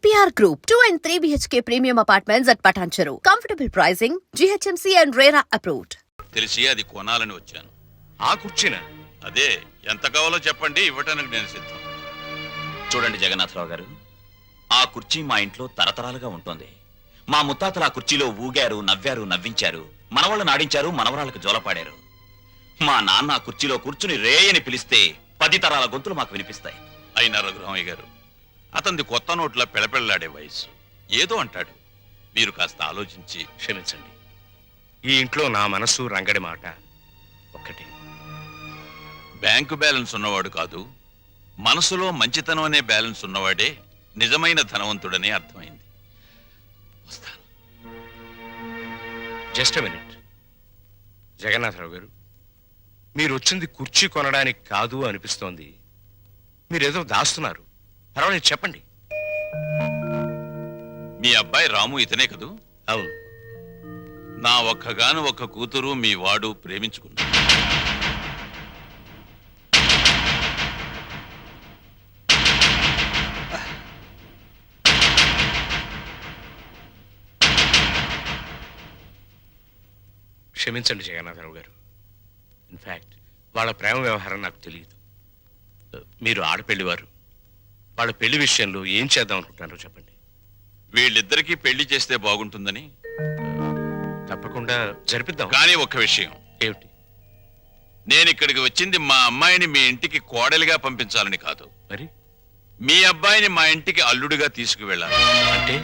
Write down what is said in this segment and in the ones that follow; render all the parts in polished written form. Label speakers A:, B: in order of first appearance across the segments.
A: APR Group, 2 and 3 BHK premium apartments at Patancheru. Comfortable pricing, GHMC and RERA approved.
B: తెలిసి అది కొనాలని వచ్చాను.
C: ఆ కుర్చీనా?
B: అదే ఎంత కావాలో చెప్పండి, ఇవ్వటానికి నేను సిద్ధం.
D: చూడండి జగన్నాథరావు గారు, ఆ కుర్చీ మా ఇంట్లో తరతరాలుగా ఉంటుంది. మా ముత్తాతలు ఆ కుర్చీలో ఊగారు, నవ్వారు, నవ్వించారు, మనవాళ్ళు నాడించారు, మనవరాలకు జోలపాడారు. మా నాన్న ఆ కుర్చీలో కూర్చుని రేయని పిలిస్తే 10 తరాల గొంతులు మాకు వినిపిస్తాయి.
B: అయినా రఘురామయ్య గారు, అతనిది కొత్త నోట్ల పెళపెళ్లాడే వయసు. ఏదో అంటాడు, మీరు కాస్త ఆలోచించి.
C: క్షమించండి, ఈ ఇంట్లో నా మనసు రంగడి మాట ఒక్కటి.
B: బ్యాంకు బ్యాలెన్స్ ఉన్నవాడు కాదు, మనసులో మంచితనం అనే బ్యాలెన్స్ ఉన్నవాడే నిజమైన ధనవంతుడని అర్థమైంది. వస్తాను.
C: Just minute. జగన్నాథరావు గారు, మీరు వచ్చింది కుర్చీ కొనడానికి కాదు అనిపిస్తోంది. మీరేదో దాస్తున్నారు. పర్వాలేదు, చెప్పండి.
B: మీ అబ్బాయి రాము ఇతనే కదూ?
C: అవును.
B: నా ఒక్కగాను ఒక్క కూతురు మీ వాడు ప్రేమించుకున్నాడు.
C: క్షమించండి జగన్నాథరావు గారు. ఇన్ఫ్యాక్ట్ వాళ్ళ ప్రేమ వ్యవహారం నాకు తెలియదు. మీరు ఆడపెళ్లివారు. వాళ్ళ పెళ్లి విషయంలో ఏం చేద్దాం అనుకుంటున్నారో చెప్పండి.
B: వీళ్ళిద్దరికీ పెళ్లి చేస్తే బాగుంటుందని.
C: తప్పకుండా జరిపిద్దాం.
B: కానీ ఒక్క విషయం.
C: ఏమిటి?
B: నేను ఇక్కడికి వచ్చింది మా అమ్మాయిని మీ ఇంటికి కోడలిగా పంపించాలని కాదు,
C: మరి
B: మీ అబ్బాయిని మా ఇంటికి అల్లుడిగా తీసుకువెళ్ళాలి.
C: అంటే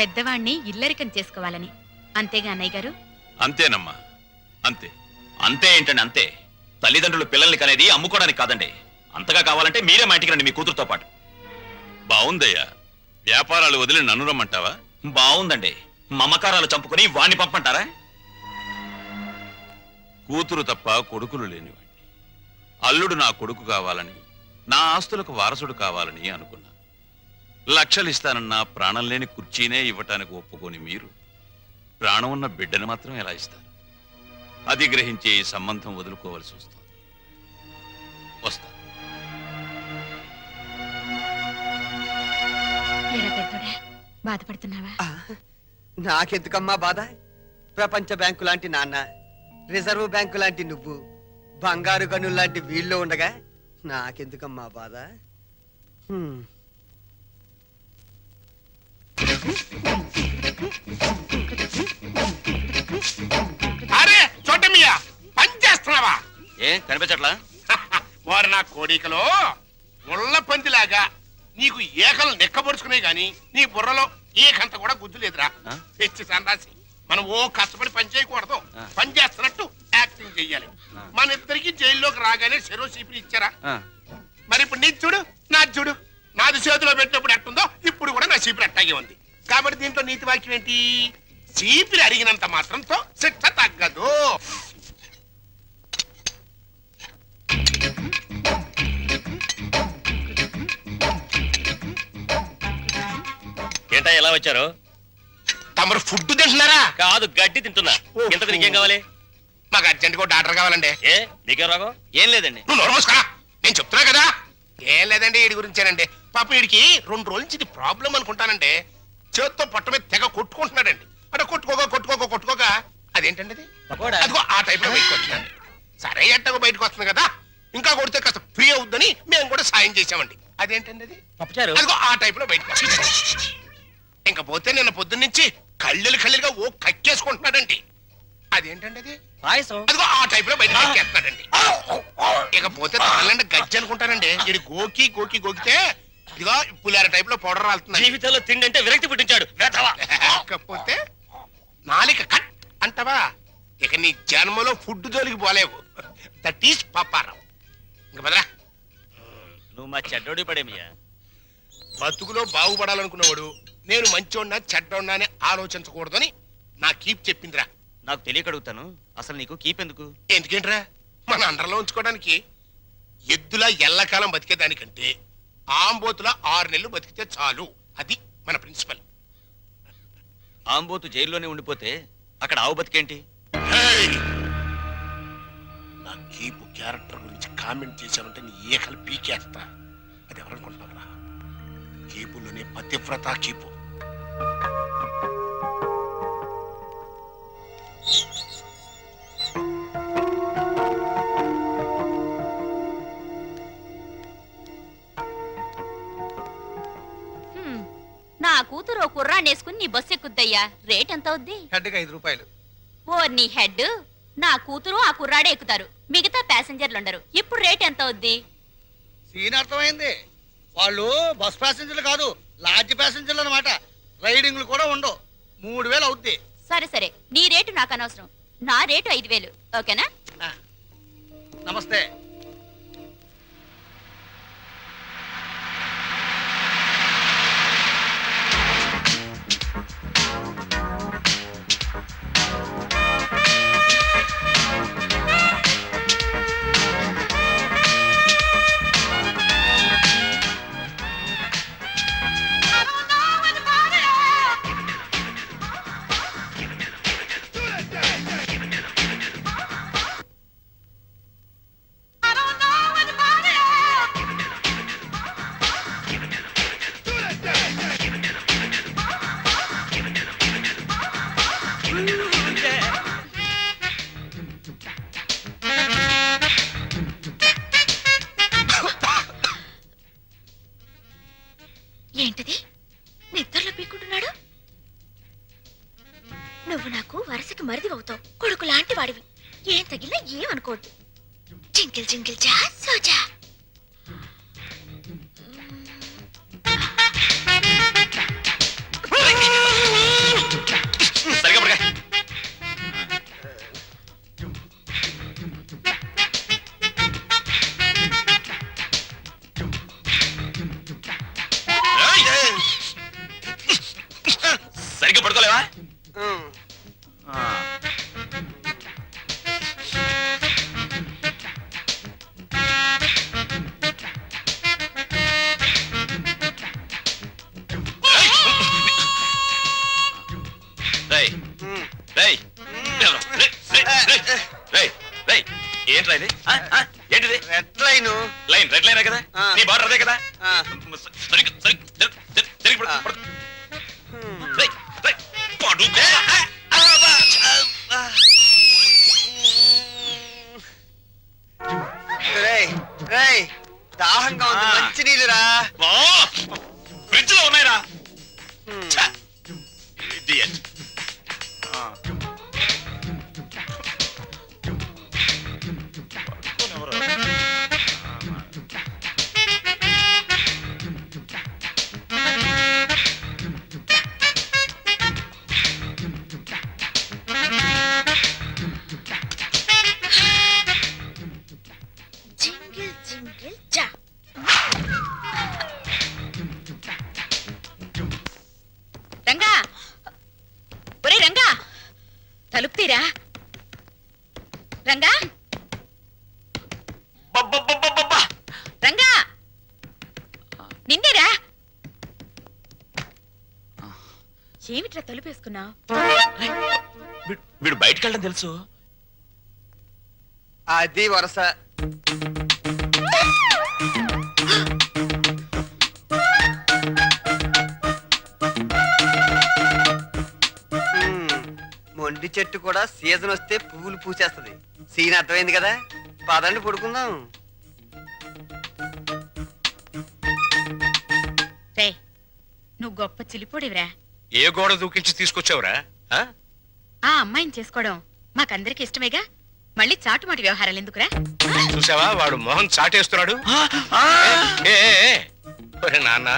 E: పెద్దవాణ్ణి ఇల్లరికం చేసుకోవాలని. అంతేగా అన్నయ్య గారు?
B: అంతేనమ్మా, అంతే.
D: అంతే ఏంటండి? అంతే. తల్లిదండ్రులు పిల్లల్ని కనేది అమ్ముకోవడానికి కాదండి. అంతగా కావాలంటే మీరే మా ఇంటికి రండి, మీ కూతురుతో పాటు.
B: బావుందయ్యా. వ్యాపారాలు వదిలి నన్ను రమ్మంటావా?
D: బాగుందండి. మమకారాలు చంపుకుని వాణ్ణి పంపంటారా?
B: కూతురు తప్ప కొడుకులు లేనివాడిని. అల్లుడు నా కొడుకు కావాలని, నా ఆస్తులకు వారసుడు కావాలని అనుకున్నా. లక్షలు ఇస్తానన్నా ప్రాణం లేని కుర్చీనే ఇవ్వటానికి ఒప్పుకొని మీరు ప్రాణం ఉన్న బిడ్డను మాత్రం ఎలా ఇస్తారు? అది గ్రహించే ఈ సంబంధం వదులుకోవలసి వస్తుంది. వస్తా.
E: బాధపడుతున్నావా?
F: నాకెందుకమ్మా బాధ? ప్రపంచ బ్యాంకు లాంటి నాన్న, రిజర్వ్ బ్యాంకు లాంటి నువ్వు, బంగారు గనులు లాంటి వీళ్ళు ఉండగా నాకెందుకమ్మా బాధ?
G: అరే చోటమియా, పని చేస్తున్నావా?
D: ఏ కనిపించట్లా?
G: వారు నా కోడికలో ముళ్ళ పందిలాగా నీకు ఏకలు నెక్కబడుచుకునే గాని నీ బుర్రలో ఏకంత కూడా గుజ్జు లేదురా. తెచ్చి సన్నాసి. మనం ఓ కష్టపడి పని చేయకూడదు, పని చేస్తున్నట్టు యాక్టింగ్ చెయ్యాలి. మన ఇద్దరికి జైల్లోకి రాగానే చెరో చీపిరి ఇచ్చారా? మరి ఇప్పుడు నీ చూడు, నా చూడు. నాది చేతిలో పెట్టినప్పుడు ఎట్టుందో ఇప్పుడు కూడా నా చీపిరి అట్టాగే ఉంది. కాబట్టి దీంట్లో నీతి వాక్యం ఏంటి? చీపిరి అడిగినంత మాత్రంతో శిక్ష తగ్గదు.
D: ఏంటా ఎలా వచ్చారు?
G: తమరు ఫుడ్ తింటున్నారా?
D: కాదు, గడ్డి తింటున్నా. ఎంత నీకేం కావాలి?
G: మాకు అర్జెంట్ గా డాక్టర్ కావాలండి.
D: ఏ నీకేం రాగం? ఏం లేదండి.
G: నువ్వు నోర్మోసుకురా, నేను చెప్తున్నా కదా. ఏం లేదండి, వీడి గురించేనండి. పాప వీడికి 2 రోజుల నుంచి ఇది ప్రాబ్లం అనుకుంటానండి. చేత్తో పొట్ట మీద తెగ కొట్టుకుంటున్నాడండి. అంటే కొట్టుకోక అదేంటండి అది? అదిగో ఆ టైప్ లో బయటకు వస్తున్నాడు. సరే ఎట్టగో బయటకు వస్తుంది కదా, ఇంకా కొడితే కాస్త ఫ్రీ అవుద్దని మేము కూడా సాయం చేసామండి. అదేంటండి అది? అదిగో ఆ టైప్ లో బయటకు వస్తుంది. ఇంకా పోతే నిన్న పొద్దున్నుంచి కళ్ళుగా ఓ కక్కేసుకుంటున్నాడండి. అదేంటండి అది? అదిగో ఆ టైప్ లో బయటకు ఎక్కేస్తున్నాడండి. ఇకపోతే తాళ్ళండి గజ్జి అనుకుంటానండి. ఇది గోకితే ఇదిగో పులిహార టైప్ లో పౌడర్ రాలుతుంది.
D: జీవితంలో తిండి అంటే విరక్తి పుట్టించాడు.
G: కాకపోతే నాలిక కట్ అంటావా? ఇక నీ జన్మలో ఫుడ్ జోలికి పోలేవు. That is Paparao. ఇంక బదరా.
D: నువ్వు మా చెడ్డోడి పడేమియా.
G: బతుకులో బాగుపడాలనుకున్నవాడు నేను మంచోడ్నా చెడ్డోడ్నా అని ఆలోచించకూడదని నా కీప్ చెప్పిందిరా.
D: నాకు తెలియక అడుగుతాను, అసలు నీకు కీప్ ఎందుకు?
G: ఎందుకేంట్రా? మన అండర్లో ఉంచుకోవడానికి. ఎద్దులా ఎల్లకాలం బతికేదానికంటే ఆంబోతులా 6 నెలలు బతికితే చాలు. అది మన ప్రిన్సిపల్.
D: ఆంబోతు జైల్లోనే ఉండిపోతే అక్కడ ఆవు బతికేంటి?
G: నా కీపు క్యారెక్టర్ గురించి కామెంట్ చేశానంటే నీ ఏకలు పీకేస్తా. అది ఎవరనుకుంటున్నారా? కేపుల్లోనే పతివ్రత కేపు.
E: హ్మ్. నా కూతురు ఓ కుర్రాన్నేసుకుని నీ బస్సు ఎక్కుద్దయ్యా. రేట్ ఎంత అవుద్ది?
F: హెడ్కి 5 రూపాయలు.
E: ఓ నీ హెడ్. నా కూతురు ఆ కుర్రాడే ఎక్కుతారు, మిగతా ప్యాసింజర్లు ఉండరు. ఇప్పుడు రేట్ ఎంత అవుద్ది?
H: సీన్ అర్థమైంది. వాళ్ళు బస్ ప్యాసింజర్లు కాదు, లాడ్జ్ ప్యాసింజర్లు అనమాట. రైడింగ్లు కూడా ఉండవు. 3000 అవుద్ది.
E: సరే సరే, నీ రేటు నాకు అనవసరం. నా రేటు 5000, ఓకేనా?
H: నమస్తే.
E: ఏంటిది? నిద్రలో పీక్కుంటున్నాడు. నువ్వు నాకు వరుసకి మరిది అవుతావు, కొడుకు లాంటి వాడివి. ఏం తగిలినా ఏమనుకోవద్దు. జింకిల్ జింకిల్ జా సోజా.
D: సరిగా పడగా. సరిగ్గా పడుకోలేవా? ఏంట్రా ఇది? ఏంటిది?
F: Red line.
D: Line, red line కదా?
F: ఆ.
D: నీ బార్డర్ అదే కదా?
F: ఆ.
D: సరిగ్గా జరిగి పడుకో, పడుకో. రేయ్, రేయ్, పడుకో.
F: రేయ్ రేయ్, దాహంగా ఉంది, మంచి నీళ్ళురా.
D: బా, ఫ్రిడ్జ్ లో ఉన్నాయిరా. ఛ! Idiot. పడుకోనివ్వరా?
E: జింగిల్ జింగిల్ జా. రంగా, ఒరే రంగా, తలుపు తీరా. రంగా,
D: బబ్బబ్బబ్బబ్బబ్బా!
E: రంగా, నిన్నేరా. ఏమిట్రా తలుపేసుకున్నావు?
D: వీడు బయటకు వెళ్ళడం తెలుసు.
F: అది వరస. మొండి చెట్టు కూడా సీజన్ వస్తే పువ్వులు పూసేస్తది. సీన్ అర్థమైంది కదా? పదండి పడుకుందాం.
E: రే, నువ్వు గొప్ప చిలిపోడివిరా.
C: ఏ గోడ దూకించి తీసుకొచ్చావురా? ఆ?
E: ఆ అమ్మాయిని చేసుకోవడం మాకందరికి ఇష్టమేగా. మళ్ళీ చాటుమాటి వ్యవహారాలు ఎందుకురా?
C: చూసావా, వాడు మొహం చాటేస్తున్నాడు. ఏ, ఏ, ఏ. ఒరే నాన్న,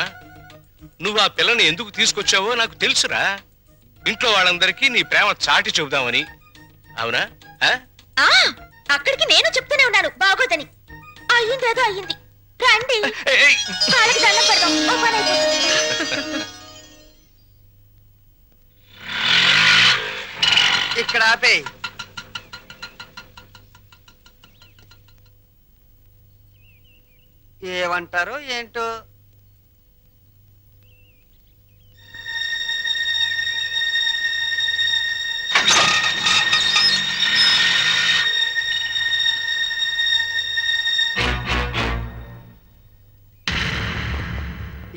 C: నువ్వు ఆ పిల్లని ఎందుకు తీసుకొచ్చావో నాకు తెలుసురా. ఇంట్లో వాళ్ళందరికీ నీ ప్రేమ చాటి చెబుదామని. అవునా? ఆ?
E: అక్కడికి నేను చెప్తూనే ఉన్నాను బాగోదని. అయ్యిందేదో అయ్యింది. రండి,
C: ఏయ్,
E: కాళ్ళకి దండం పెడదాం. ఓ పని అయిపోతుంది.
F: ఇక్కడ ఆపే. ఏమంటారో ఏంటో.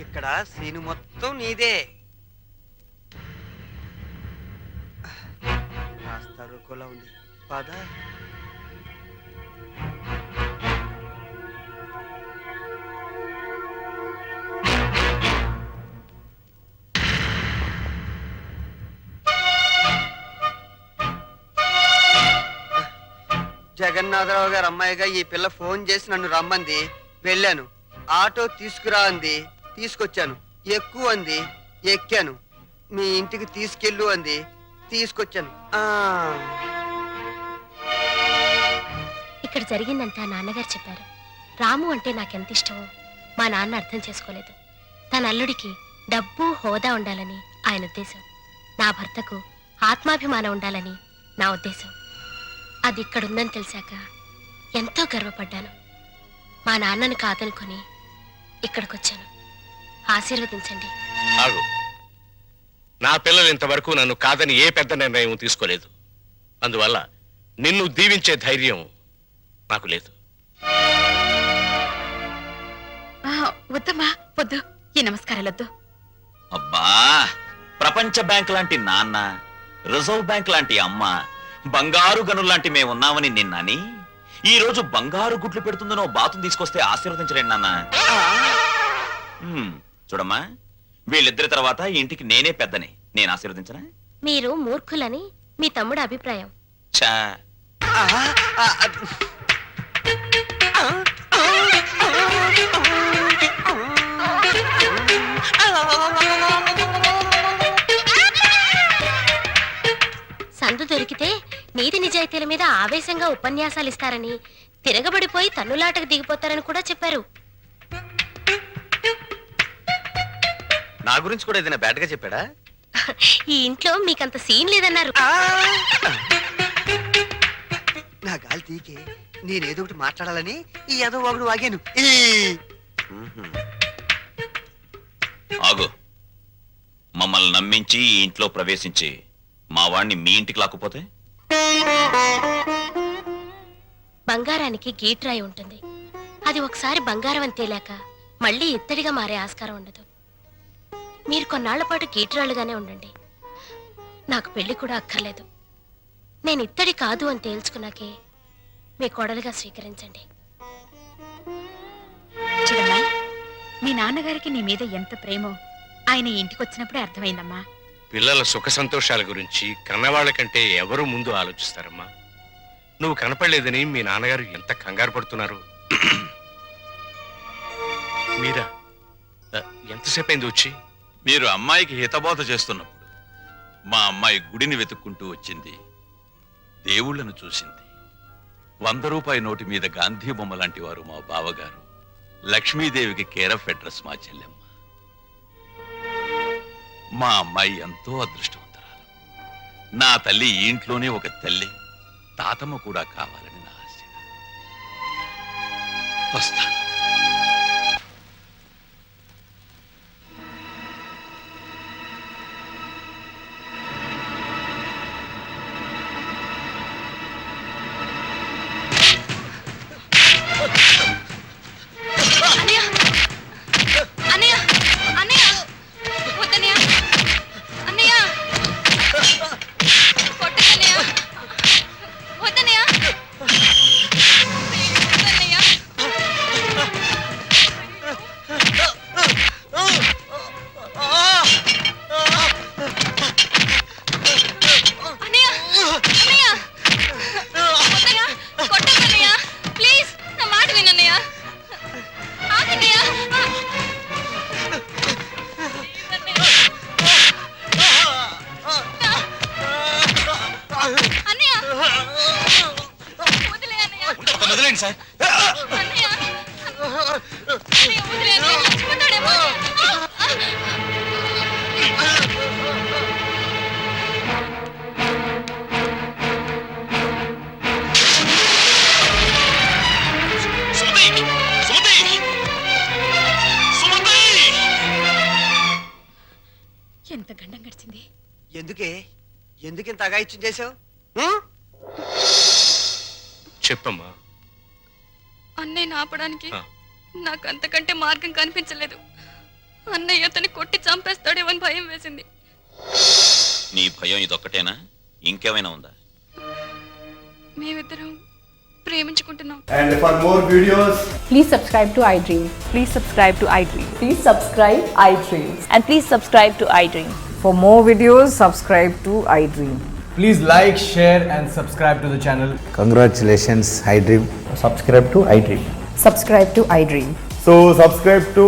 F: ఇక్కడ సీను మొత్తం నీదే. కాస్త రుకోలా ఉంది. పద. జగన్నాథరావు గారు అమ్మాయిగా ఈ పిల్ల ఫోన్ చేసి నన్ను రమ్మంది. వెళ్ళాను. ఆటో తీసుకురా అంది, తీసుకొచ్చాను. ఎక్కువ అంది, ఎక్కాను. మీ ఇంటికి తీసుకెళ్ళు అంది, తీసుకొచ్చాను.
E: ఇక్కడ జరిగిందంతా నాన్నగారు చెప్పారు. రాము అంటే నాకెంత ఇష్టమో మా నాన్న అర్థం చేసుకోలేదు. తన అల్లుడికి డబ్బు హోదా ఉండాలని ఆయన ఉద్దేశం. నా భర్తకు ఆత్మాభిమానం ఉండాలని నా ఉద్దేశం. అది ఇక్కడుందని తెలిసాక ఎంతో గర్వపడ్డాను. మా నాన్నను కాదనుకొని ఇక్కడికొచ్చాను. ఆశీర్వదించండి.
C: ఆగు. నా పిల్లలు ఇంతవరకు నన్ను కాదని ఏ పెద్ద నిర్ణయం తీసుకోలేదు. అందువల్ల నిన్ను దీవించే ధైర్యం నాకు లేదు.
E: వద్దమ్మా, వద్దు. ఈ నమస్కారాలొద్దు.
D: అబ్బా, ప్రపంచ బ్యాంక్ లాంటి నాన్న, రిజర్వ్ బ్యాంక్ లాంటి అమ్మ, బంగారు గనుల్లాంటి మేమున్నామని నిన్నని ఈ రోజు బంగారు గుడ్లు పెడుతుందనో బాతును తీసుకొస్తే ఆశీర్వదించలేండి నాన్న. చూడమ్మా, వీళ్ళిద్దరి తర్వాత ఈ ఇంటికి నేనే పెద్దని. నేను ఆశీర్వదించనా?
E: మీరు మూర్ఖులని మీ తమ్ముడు అభిప్రాయం.
D: చా
E: సందు దొరికితే నీతి నిజాయితీల మీద ఆవేశంగా ఉపన్యాసాలు ఇస్తారని, తిరగబడిపోయి తన్నులాటకు దిగిపోతారని కూడా చెప్పారు.
F: నా గురించి కూడా ఏదైనా బ్యాడ్ గా చెప్పాడా?
E: ఈ ఇంట్లో మీకంత సీన్ లేదన్నారు.
F: నా గాలి తీకే నేనేదో ఒకటి మాట్లాడాలని ఈ ఏదో ఒకడు వాగాను.
D: ఆగు. మమ్మల్ని నమ్మించి ఈ ఇంట్లో ప్రవేశించి మా వాణ్ణి మీ ఇంటికి లాక్కుపోతే?
E: బంగారానికి గీట్రాయి ఉంటుంది. అది ఒకసారి బంగారం అని తేలాక మళ్ళీ ఇత్తడిగా మారే ఆస్కారం ఉండదు. మీరు కొన్నాళ్ల పాటు గీట్రాలుగానే ఉండండి. నాకు పెళ్లి కూడా అక్కర్లేదు. నేను ఇత్తడి కాదు అని తేల్చుకున్నాకే మీ కోడలుగా స్వీకరించండి.
I: చూడమ్మాయి, మీ నాన్నగారికి నీ మీద ఎంత ప్రేమో ఆయన ఇంటికొచ్చినప్పుడే అర్థమైందమ్మా.
C: పిల్లల సుఖ సంతోషాల గురించి కన్నవాళ్ల కంటే ఎవరు ముందు ఆలోచిస్తారమ్మా? నువ్వు కనపడలేదని మీ నాన్నగారు ఎంత కంగారు పడుతున్నారు. మీరా ఎంతసేపు అయింది వచ్చి?
B: మీరు అమ్మాయికి హితబోధ చేస్తున్నప్పుడు మా అమ్మాయి గుడిని వెతుక్కుంటూ వచ్చింది. దేవుళ్లను చూసింది. 100 రూపాయి నోటి మీద గాంధీ బొమ్మ లాంటి వారు మా బావగారు. లక్ష్మీదేవికి కేర్ ఆఫ్ అడ్రస్ మా చెల్లెమ్మ. మా అమ్మాయి ఎంతో అదృష్టవంతురాలు. నా తల్లి ఈ ఇంట్లోనే ఒక తల్లి, తాతమ్మ కూడా కావాలని నా ఆశ. వస్తాను.
D: వదిలేండి సార్.
I: ఎంత గండం గడిచింది.
F: ఎందుకింత అగాయిత్యం చేసావు?
C: చెప్పమ్మా.
J: అన్నయ్యని ఆపడానికి నాకు అంతకంటే మార్గం కనిపించలేదు. అన్నయ్య అతన్ని కొట్టి చంపేస్తాడేమో అని భయం వేసింది.
D: నీ భయం ఇదొక్కటేనా? ఇంకేమైనా ఉందా?
J: మేమిద్దరం ప్రేమించుకుంటున్నాం.
K: And for more videos,
I: Please subscribe to iDream. Please subscribe to iDream.
L: Please subscribe iDream.
I: And please subscribe to iDream.
L: For more videos, subscribe to iDream.
K: please like, share, and subscribe to the channel.
F: Congratulations iDream.
K: Subscribe to iDream.
L: Subscribe to iDream.
K: So subscribe to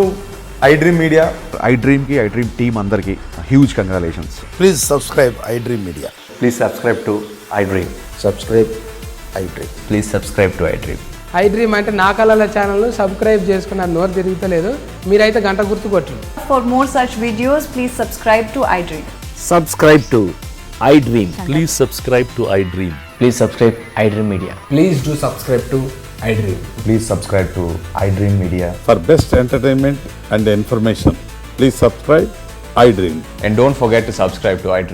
K: iDream Media.
M: iDream team అందరికి huge congratulations.
F: Please subscribe iDream Media.
K: Please subscribe to iDream.
F: Subscribe iDream.
K: Please subscribe to iDream.
L: iDream అంటే నా కళల channel subscribe చేసుకున్న నోరు తిరుగుతలేదు. మీరైతే గంట గుర్తు కొట్టండి. For more such videos, please subscribe to iDream.
K: Subscribe to iDream.
M: Please subscribe to iDream.
K: Please subscribe iDream Media. Please do subscribe to iDream.
M: Please subscribe to iDream Media.
N: For best entertainment and information, please subscribe iDream.
K: And don't forget to subscribe to iDream.